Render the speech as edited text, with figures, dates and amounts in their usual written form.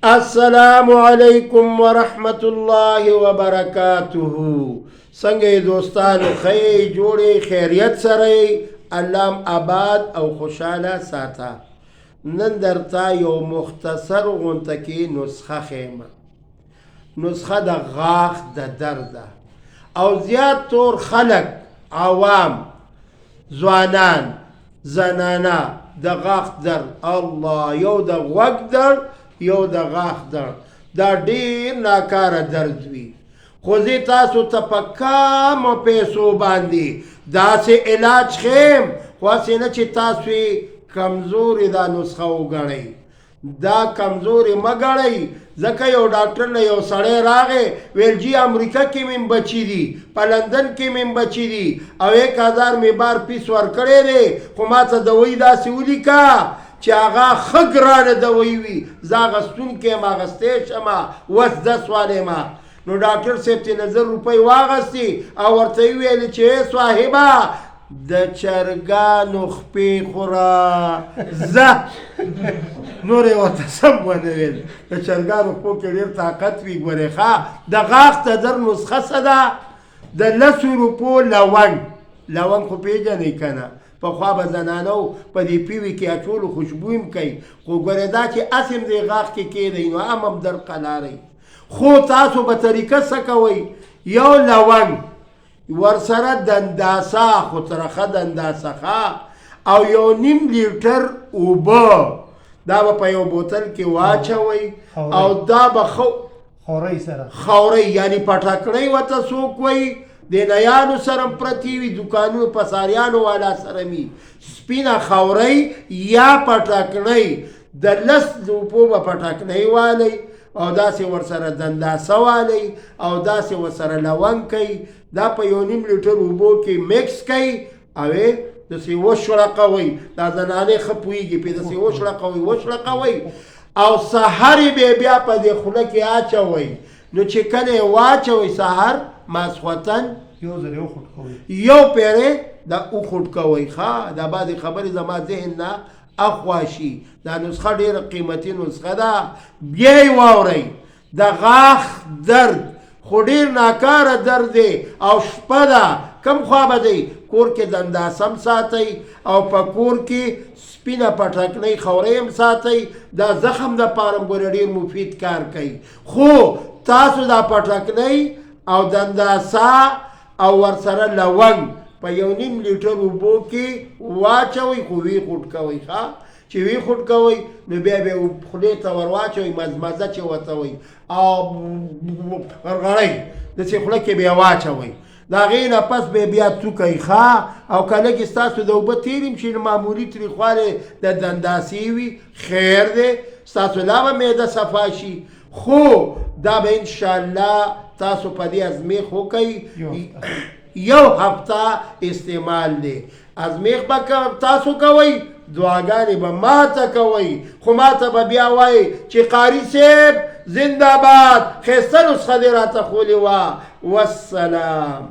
السلام علیکم ورحمت الله وبرکاته. څنګه دوستانو خی جوړې خیریت سره الله آباد او خوشاله ساته. نن درته یو مختصر غونته کې نسخه خیمه. نسخه د غاښ د درد او زیات طور خلق عوام ځوانان زنانه د غاښ درد الله یو د غوږ درد یو د غاښ درد دا ډیر ناکاره درد وي خو زه تاسو ته په کمو پیسو باندې داسې علاج خیم خو هسې نه چې تاسو کمزوري دا نسخه وګڼئ دا کمزوري مه ګڼئ ځکه یو ډاکټر نه یو سړی راغی ویل جی امریکا کې مې بچي دي په لندن کې مې بچي دي او 1000 مې بار پیس ورکړی دی خو ما ته دوی داسې ولیکه چې هغه ښه ګرانه دوی وي زه اخیستونکی یم اخیستی شمه وس 10 والی ما نو ډاکټر صاحب 3000 روپۍ واخیستې او ورته یې ویلې چې صاحبه د چرګانو خپې خوره زه نور یې ورته سم ونه ویل د چرګانو خپو کې ډېر طاقت وي ګورې ښه د غاښ د درد نسخه څه ده د 10 روپو لونګ لونګ خو پېژنئ که نه پخوا به زنانو په دې پیوي کې اچولو خوشبو هم کوي خو ګورې دا چې هسې هم دې غاښ کې کېدئ نو هم هم درد قلاروي خو تاسو به طریقه څه کوئ یو لونګ ورسره دنداسه خو ترخه دنداسه او یو نیم لیټر اوبه دا به په یو بوتل کې واچوئ او دا به خورۍ سره خورۍ یعنی پټکړۍ ورته څوک وایي د نیانو سره پرتی وي دوکانونو پساریانو والا سره وي سپینه خورۍ یا پټکړۍ د 10 روپو به پټکړۍ والی او داسې ورسره دنداسه والی او داسې ورسره لونګ کوي دا په یو نیم لیټر اوبو کې میکس کوي او داسې وشړقوئ دا زنانې ښه پوهېږي پرې داسې وشړقوئ او سحر یې بیا په دې خوله کې اچوئ نو چې کله یې واچوئ سحر ماسخوتن یو پیری دا وخوټ کوئ ښه دا بعضې خبرې زما ذهن نه اخواشي دا نسخه ډېره قیمتي نسخه ده بیا یې واورئ د غاښ درد خو ډېر ناکاره درد دی او شپه ده کم خوا به دی کور کې دنداسم ساتئ او په کور کې سپینه پټکړۍ خورۍ هم ساتئ دا زخم دپاره هم ګوره ډېر مفید کار کوي خو تاسو دا پټکړۍ او دنداسه او ورسره لونګ په یو نیم لیټر اوبو کې واچوئ خو وی خوټ کوئ ښه چې وی خوټ کوئ نو بیا به خولې ته ور واچوئ مزمزه چې ورته وایي او غرغړئ داسې خوله کې بیا واچوئ د هغې نه پس به بیا څوکئ ښه او که لږې ستاسو د اوبه تېر هم شي معمولي تریخوالی د دنداسې وي خیر دی ستاسو لا به معده صفا شي خو دا به انشاءالله تاسو په دې ازمیخ وکئ یو هفته استعمال دی ازمیخ به تاسو کوئ دعاګانې به ماته کوئ خو ماته به بیا وایئ چې قاري صاحب زنده باد ښایسته نسخه دې راته ښولې وه والسلام.